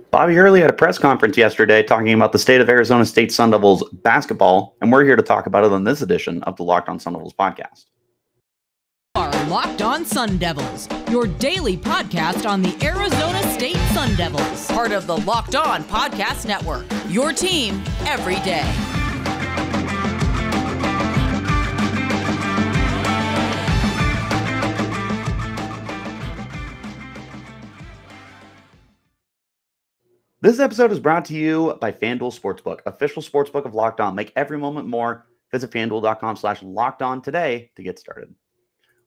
Bobby Hurley had a press conference yesterday talking about the state of Arizona State Sun Devils basketball, and we're here to talk about it on this edition of the Locked On Sun Devils podcast. Are Locked On Sun Devils, your daily podcast on the Arizona State Sun Devils, part of the Locked On Podcast Network, your team every day. This episode is brought to you by FanDuel Sportsbook, official sportsbook of Locked On. Make every moment more. Visit FanDuel.com/LockedOn today to get started.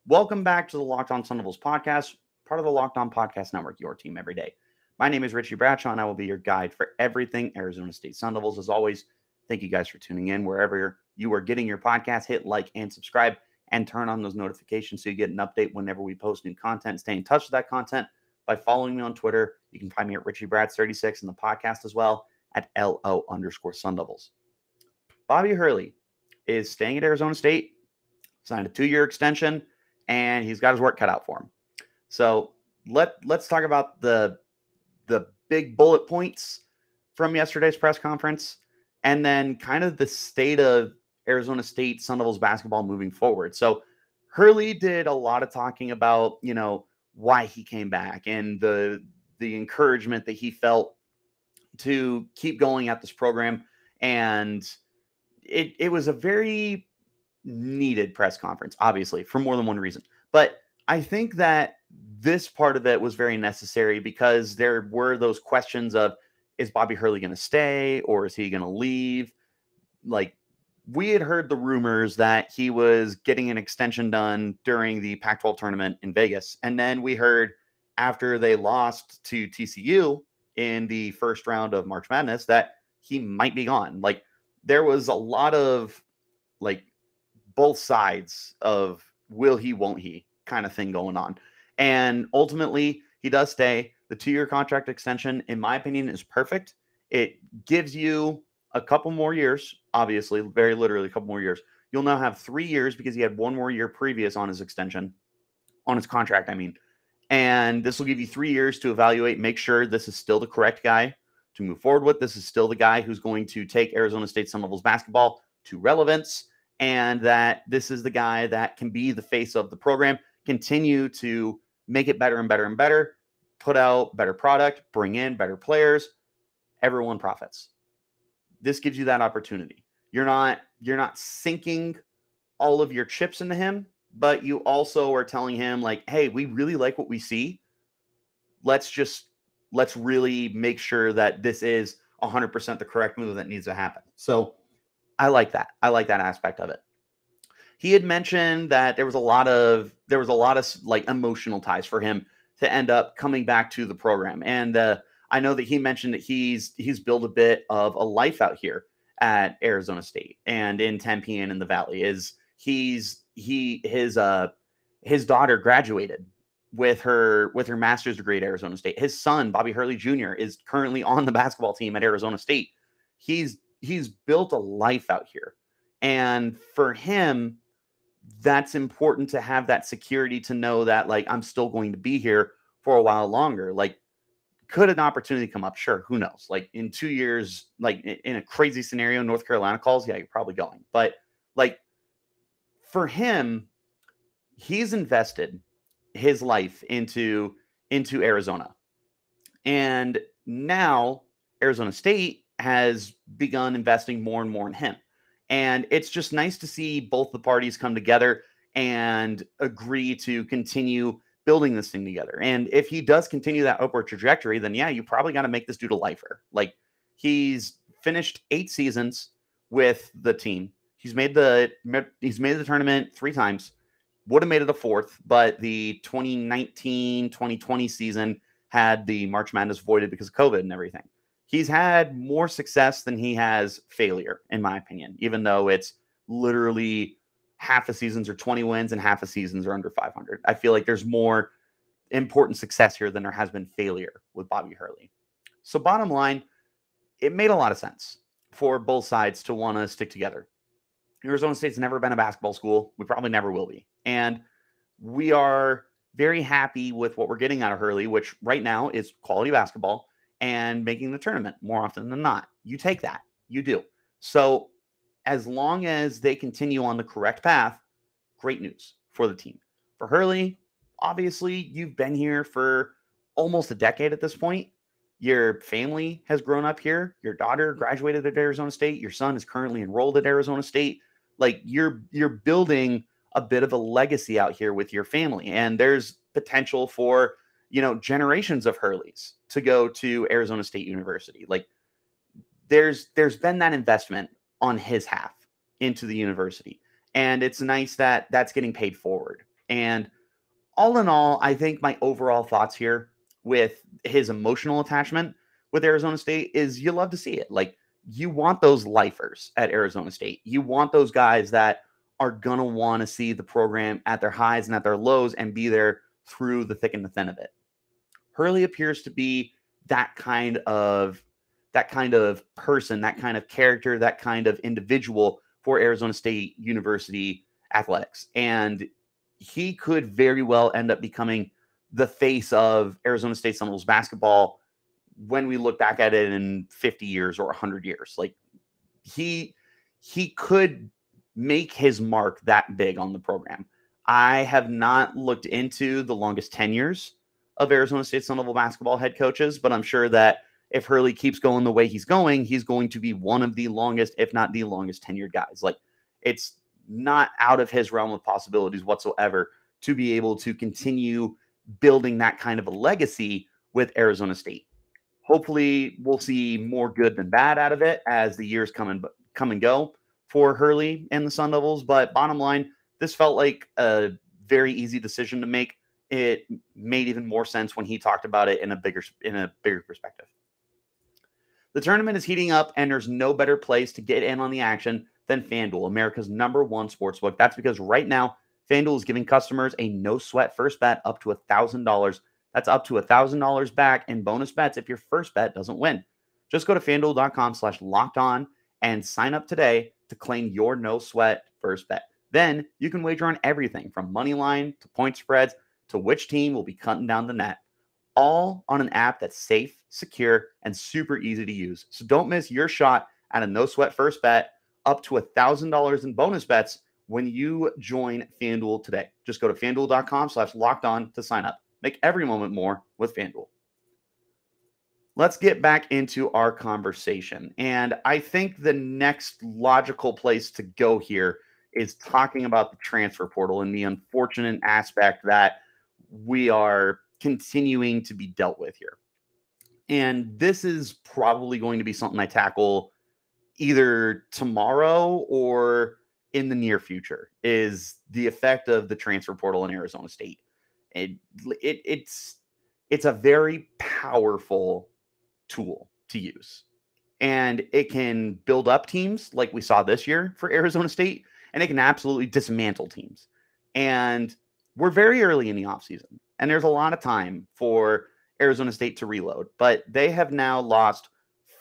Welcome back to the Locked On Sun Devils podcast, part of the Locked On Podcast Network, your team every day. My name is Richie Bradshaw, and I will be your guide for everything Arizona State Sun Devils. As always, thank you guys for tuning in. Wherever you are getting your podcast, hit like and subscribe, and turn on those notifications so you get an update whenever we post new content. Stay in touch with that content by following me on Twitter. You can find me at RichieBrads36 and the podcast as well at LO_Sun Devils. Bobby Hurley is staying at Arizona State, signed a 2-year extension, and he's got his work cut out for him. So let's talk about the big bullet points from yesterday's press conference, and then kind of the state of Arizona State Sun Devils basketball moving forward. So Hurley did a lot of talking about, why he came back and the encouragement that he felt to keep going at this program. And it was a very needed press conference, obviously, for more than one reason. But I think that this part of it was very necessary because there were those questions of, is Bobby Hurley going to stay or is he going to leave? Like, we had heard the rumors that he was getting an extension done during the Pac-12 tournament in Vegas. And then we heard after they lost to TCU in the first round of March Madness that he might be gone. Like, there was a lot of both sides of will he, won't he kind of thing going on. And ultimately he does stay. The 2-year contract extension, in my opinion, is perfect. It gives you a couple more years, obviously, very literally a couple more years. You'll now have 3 years because he had 1 more year previous on his extension, on his contract, I mean. And this will give you 3 years to evaluate, make sure this is still the correct guy to move forward with. This is still the guy who's going to take Arizona State Sun Devils basketball to relevance, and that this is the guy that can be the face of the program, continue to make it better and better and better, put out better product, bring in better players. Everyone profits. This gives you that opportunity. You're not sinking all of your chips into him, but you also are telling him, like, hey, we really like what we see. Let's really make sure that this is 100% the correct move that needs to happen. So I like that. I like that aspect of it. He had mentioned that there was a lot of like emotional ties for him to end up coming back to the program. And I know that he mentioned that he's built a bit of a life out here at Arizona State and in Tempe and in the Valley. His daughter graduated with her master's degree at Arizona State. His son, Bobby Hurley Jr., is currently on the basketball team at Arizona State. He's built a life out here. And for him, that's important to have that security to know that, like, I'm still going to be here for a while longer. Like, could an opportunity come up? Sure. Who knows? Like, in 2 years, like in a crazy scenario, North Carolina calls, yeah, you're probably going. But like, for him, he's invested his life into Arizona. And now Arizona State has begun investing more and more in him. And it's just nice to see both the parties come together and agree to continue building this thing together. And if he does continue that upward trajectory, then yeah, you probably got to make this dude a lifer. Like, he's finished 8 seasons with the team. He's made the tournament 3 times. Would have made it a 4th, but the 2019-2020 season had the March Madness voided because of COVID and everything. He's had more success than he has failure, in my opinion, even though it's literally half the seasons are 20 wins and half the seasons are under 500. I feel like there's more important success here than there has been failure with Bobby Hurley. So bottom line, it made a lot of sense for both sides to want to stick together. Arizona State's never been a basketball school. We probably never will be. And we are very happy with what we're getting out of Hurley, which right now is quality basketball and making the tournament more often than not. You take that. You do. So as long as they continue on the correct path, great news for the team. For Hurley, obviously, you've been here for almost a decade at this point. Your family has grown up here. Your daughter graduated at Arizona State. Your son is currently enrolled at Arizona State. Like you're building a bit of a legacy out here with your family. And there's potential for, generations of Hurleys to go to Arizona State University. Like there's been that investment on his half into the university. And it's nice that that's getting paid forward. And all in all, I think my overall thoughts here with his emotional attachment with Arizona State is you love to see it. Like you want those lifers at Arizona State. You want those guys that are going to want to see the program at their highs and at their lows and be there through the thick and the thin of it. Hurley appears to be that kind of person, that kind of character, that kind of individual for Arizona State University athletics. And he could very well end up becoming the face of Arizona State Seminoles basketball when we look back at it in 50 years or 100 years. Like he could make his mark that big on the program. I have not looked into the longest tenures of Arizona State Seminoles basketball head coaches, but I'm sure that if Hurley keeps going the way he's going to be one of the longest, if not the longest tenured guys. Like it's not out of his realm of possibilities whatsoever to be able to continue building that kind of a legacy with Arizona State. Hopefully we'll see more good than bad out of it as the years come and go for Hurley and the Sun Devils. But bottom line, this felt like a very easy decision to make. It made even more sense when he talked about it in a bigger perspective. The tournament is heating up, and there's no better place to get in on the action than FanDuel, America's #1 sportsbook. That's because right now, FanDuel is giving customers a no-sweat first bet up to $1,000. That's up to $1,000 back in bonus bets if your first bet doesn't win. Just go to FanDuel.com/lockedon and sign up today to claim your no-sweat first bet. Then you can wager on everything from money line to point spreads to which team will be cutting down the net, all on an app that's safe, secure, and super easy to use. So don't miss your shot at a no-sweat first bet up to $1,000 in bonus bets when you join FanDuel today. Just go to FanDuel.com/lockedon to sign up. Make every moment more with FanDuel. Let's get back into our conversation. And I think the next logical place to go here is talking about the transfer portal and the unfortunate aspect that we are continuing to be dealt with here. And this is probably going to be something I tackle either tomorrow or in the near future, is the effect of the transfer portal in Arizona State. It's a very powerful tool to use. And it can build up teams like we saw this year for Arizona State, and it can absolutely dismantle teams. And we're very early in the offseason, and there's a lot of time for Arizona State to reload. But they have now lost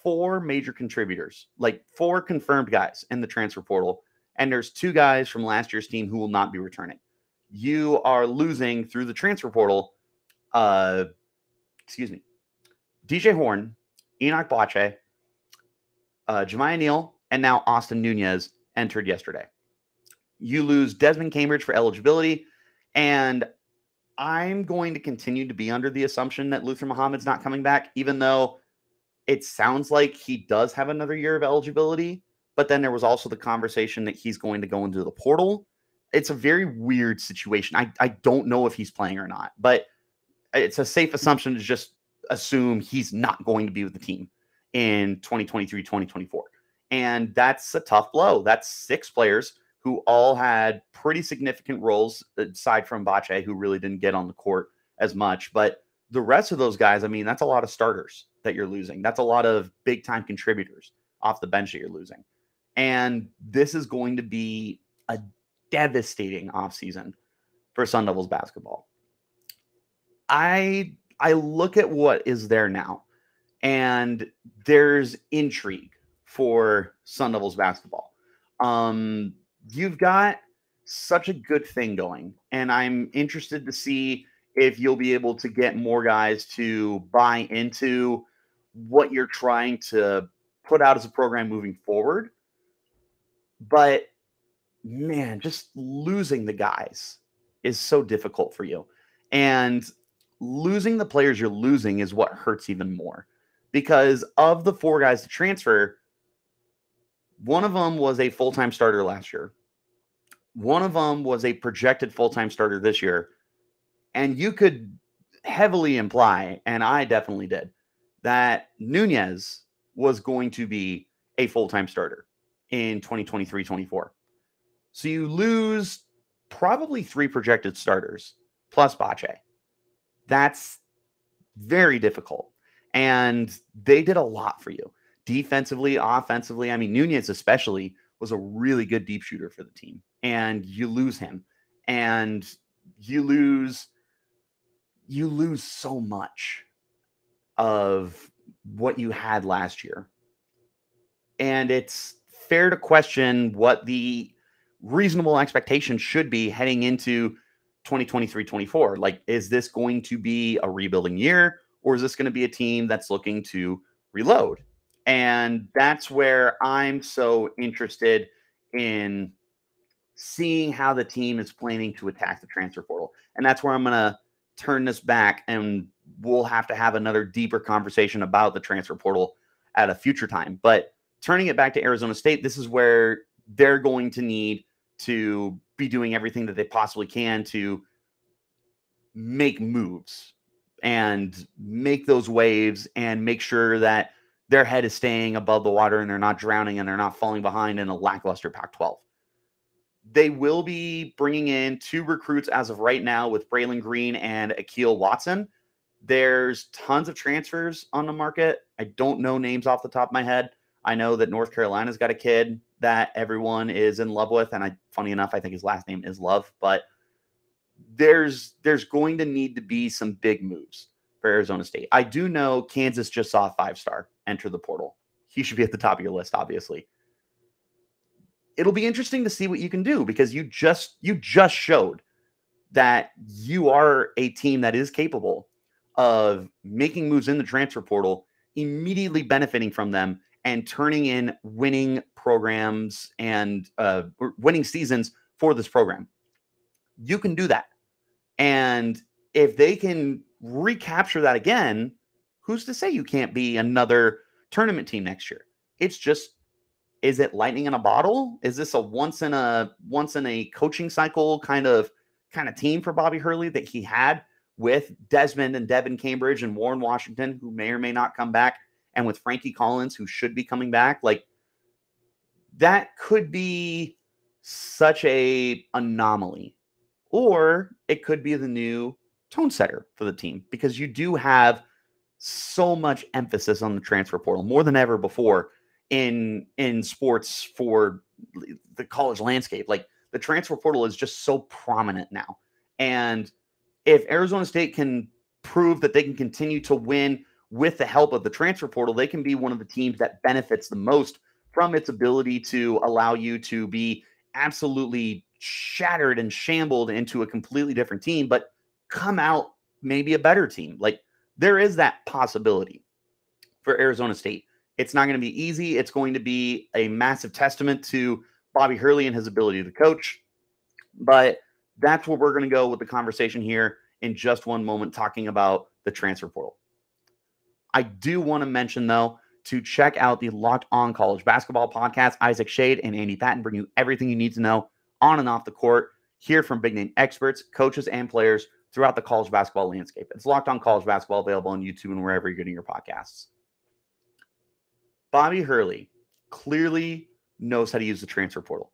4 major contributors, like 4 confirmed guys in the transfer portal. And there's 2 guys from last year's team who will not be returning. You are losing through the transfer portal, DJ Horne, Enoch Boakye, Jamiya Neal, and now Austin Nunez entered yesterday. You lose Desmond Cambridge for eligibility, and I'm going to continue to be under the assumption that Luther Muhammad's not coming back, even though it sounds like he does have another year of eligibility. But then there was also the conversation that he's going to go into the portal. It's a very weird situation. I don't know if he's playing or not, but it's a safe assumption to just assume he's not going to be with the team in 2023, 2024. And that's a tough blow. That's 6 players who all had pretty significant roles, aside from Boakye, who really didn't get on the court as much. But the rest of those guys, I mean, that's a lot of starters that you're losing. That's a lot of big-time contributors off the bench that you're losing. And this is going to be a devastating offseason for Sun Devils basketball. I look at what is there now, and there's intrigue for Sun Devils basketball. You've got such a good thing going, and I'm interested to see if you'll be able to get more guys to buy into what you're trying to put out as a program moving forward. But man, just losing the guys is so difficult for you. And losing the players you're losing is what hurts even more, because of the 4 guys to transfer, one of them was a full-time starter last year. One of them was a projected full-time starter this year. And you could heavily imply, and I definitely did, that Nunez was going to be a full-time starter in 2023-24. So you lose probably 3 projected starters plus Boakye. That's very difficult. And they did a lot for you. Defensively, offensively. I mean, Nunez especially was a really good deep shooter for the team. And you lose him. And you lose so much of what you had last year. And it's fair to question what the reasonable expectation should be heading into 2023-24. Like, is this going to be a rebuilding year, or is this going to be a team that's looking to reload? And that's where I'm so interested in seeing how the team is planning to attack the transfer portal. And that's where I'm going to turn this back, and we'll have to have another deeper conversation about the transfer portal at a future time. But turning it back to Arizona State, this is where they're going to need to be doing everything that they possibly can to make moves and make those waves and make sure that their head is staying above the water and they're not drowning and they're not falling behind in a lackluster Pac-12. They will be bringing in 2 recruits as of right now with Braylon Green and Akeel Watson. There's tons of transfers on the market. I don't know names off the top of my head. I know that North Carolina's got a kid that everyone is in love with, and funny enough, I think his last name is Love. But there's going to need to be some big moves for Arizona State. I do know Kansas just saw a 5-star enter the portal. He should be at the top of your list, obviously. It'll be interesting to see what you can do, because you just showed that you are a team that is capable of making moves in the transfer portal, immediately benefiting from them, and turning in winning programs and winning seasons for this program. You can do that. And if they can recapture that again, who's to say you can't be another tournament team next year? It's just, is it lightning in a bottle? Is this a once in a coaching cycle kind of team for Bobby Hurley that he had with Desmond and Devan Cambridge and Warren Washington, who may or may not come back, and with Frankie Collins, who should be coming back? Like, that could be such a anomaly, or it could be the new tone setter for the team, because you do have so much emphasis on the transfer portal, more than ever before in sports for the college landscape. Like, the transfer portal is just so prominent now. And if Arizona State can prove that they can continue to win with the help of the transfer portal, they can be one of the teams that benefits the most from its ability to allow you to be absolutely shattered and shambled into a completely different team, but come out maybe a better team. Like, there is that possibility for Arizona State. It's not going to be easy. It's going to be a massive testament to Bobby Hurley and his ability to coach. But that's where we're going to go with the conversation here in just one moment, talking about the transfer portal. I do want to mention, though, to check out the Locked On College Basketball podcast. Isaac Shade and Andy Patton bring you everything you need to know on and off the court. Hear from big-name experts, coaches, and players throughout the college basketball landscape. It's Locked On College Basketball, available on YouTube and wherever you're getting your podcasts. Bobby Hurley clearly knows how to use the transfer portal.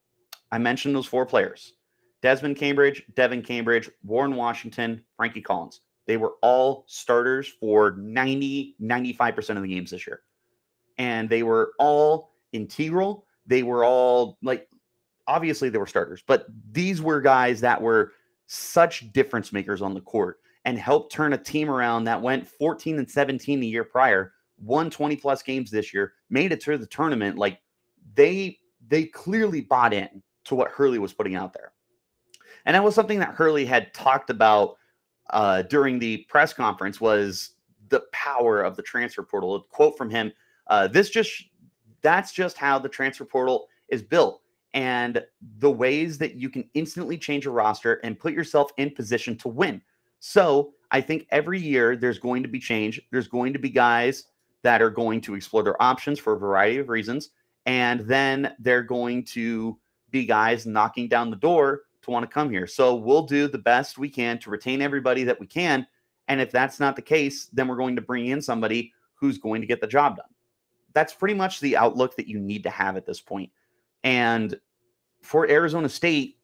I mentioned those 4 players: Desmond Cambridge, Devan Cambridge, Warren Washington, Frankie Collins. They were all starters for 95% of the games this year. And they were all integral. They were all, like, obviously they were starters, but these were guys that were such difference makers on the court and helped turn a team around that went 14-17 the year prior, won 20+ games this year, made it to the tournament. Like, they clearly bought in to what Hurley was putting out there. And that was something that Hurley had talked about during the press conference, was the power of the transfer portal. A quote from him, that's just how the transfer portal is built, and the ways that you can instantly change a roster and put yourself in position to win. So I think every year there's going to be change. There's going to be guys that are going to explore their options for a variety of reasons. And then they're going to be guys knocking down the door to want to come here. So we'll do the best we can to retain everybody that we can. And if that's not the case, then we're going to bring in somebody who's going to get the job done. That's pretty much the outlook that you need to have at this point. And for Arizona State,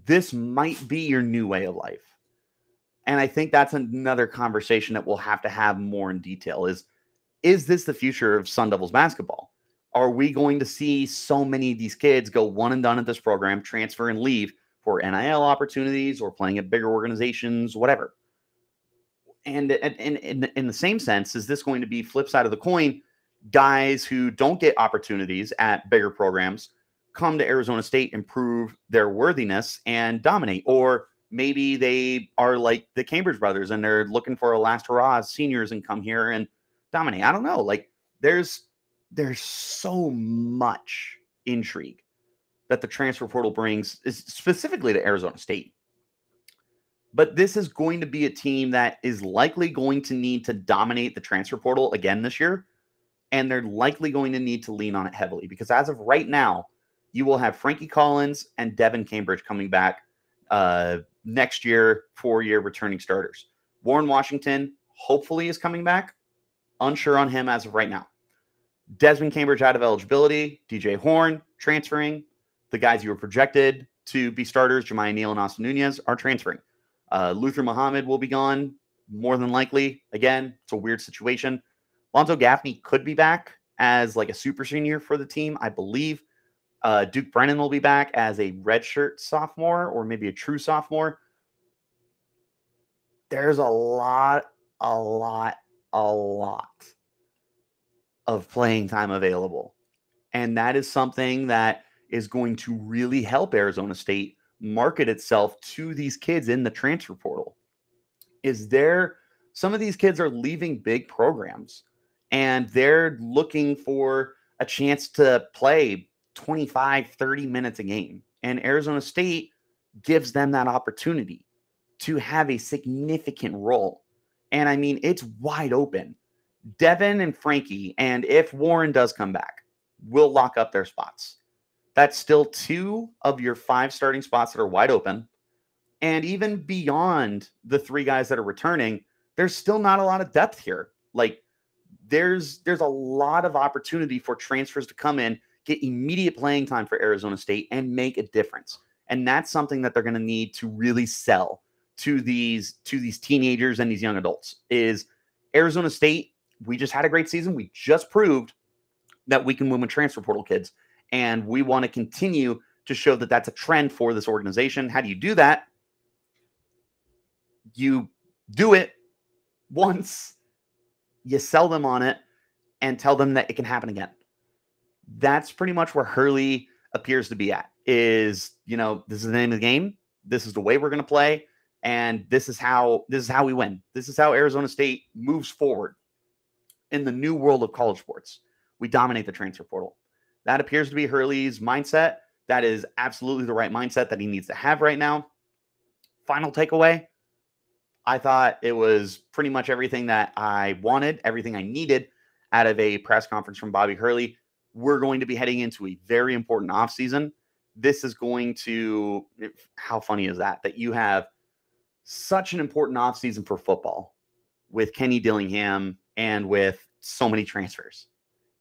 this might be your new way of life. And I think that's another conversation that we'll have to have more in detail is this the future of Sun Devils basketball? Are we going to see so many of these kids go one and done at this program, transfer and leave for NIL opportunities or playing at bigger organizations, whatever? And in the same sense, is this going to be flip side of the coin? Guys who don't get opportunities at bigger programs come to Arizona State and prove their worthiness and dominate. Or maybe they are like the Cambridge brothers and they're looking for a last hurrah as seniors and come here and dominate. I don't know. Like there's so much intrigue that the transfer portal brings, specifically to Arizona State. But this is going to be a team that is likely going to need to dominate the transfer portal again this year. And they're likely going to need to lean on it heavily because as of right now, you will have Frankie Collins and Devan Cambridge coming back next year, 4-year returning starters. Warren Washington hopefully is coming back. Unsure on him as of right now. Desmond Cambridge out of eligibility. DJ Horne transferring. The guys you were projected to be starters, Jamiya Neal and Austin Nunez, are transferring. Luther Muhammad will be gone, more than likely. Again, it's a weird situation. Lonzo Gaffney could be back as like a super senior for the team, I believe. Duke Brennan will be back as a redshirt sophomore or maybe a true sophomore. There's a lot of playing time available. And that is something that is going to really help Arizona State market itself to these kids in the transfer portal. Some of these kids are leaving big programs and they're looking for a chance to play 25, 30 minutes a game. And Arizona State gives them that opportunity to have a significant role. And I mean, it's wide open. Devan and Frankie, and if Warren does come back, will lock up their spots. That's still 2 of your 5 starting spots that are wide open. And even beyond the 3 guys that are returning, there's still not a lot of depth here. Like there's a lot of opportunity for transfers to come in, get immediate playing time for Arizona State and make a difference. And that's something that they're going to need to really sell to these teenagers and these young adults is Arizona State. We just had a great season. We just proved that we can win with transfer portal kids. And we want to continue to show that that's a trend for this organization. How do you do that? You do it once, you sell them on it, and tell them that it can happen again. That's pretty much where Hurley appears to be at is, this is the name of the game. This is the way we're going to play. And this is how we win. This is how Arizona State moves forward in the new world of college sports. We dominate the transfer portal. That appears to be Hurley's mindset. That is absolutely the right mindset that he needs to have right now. Final takeaway. I thought it was pretty much everything that I wanted, everything I needed out of a press conference from Bobby Hurley. We're going to be heading into a very important offseason. This is going to, how funny is that you have such an important offseason for football with Kenny Dillingham and with so many transfers.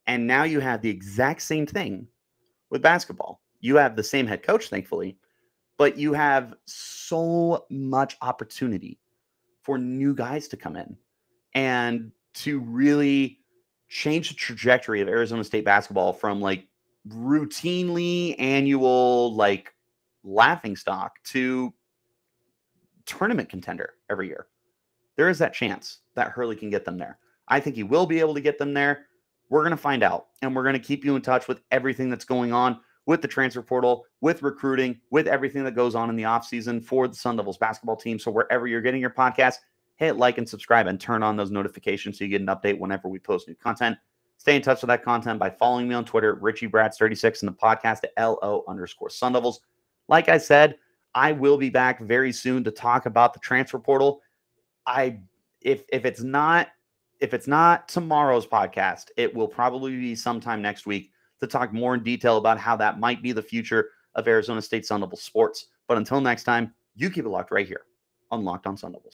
And now you have the exact same thing with basketball. You have the same head coach, thankfully, but you have so much opportunity for new guys to come in and to really change the trajectory of Arizona State basketball from like routinely annual, like laughing stock to tournament contender every year. There is that chance that Hurley can get them there. I think he will be able to get them there. We're going to find out, and we're going to keep you in touch with everything that's going on with the transfer portal, with recruiting, with everything that goes on in the offseason for the Sun Devils basketball team. So wherever you're getting your podcast, hit like and subscribe and turn on those notifications so you get an update whenever we post new content. Stay in touch with that content by following me on Twitter, RichieBrats36, and the podcast at LO_Sun Devils. Like I said, I will be back very soon to talk about the transfer portal. If it's not tomorrow's podcast, it will probably be sometime next week to talk more in detail about how that might be the future of Arizona State Sun Devils sports. But until next time, you keep it locked right here on Locked On Sun Devils.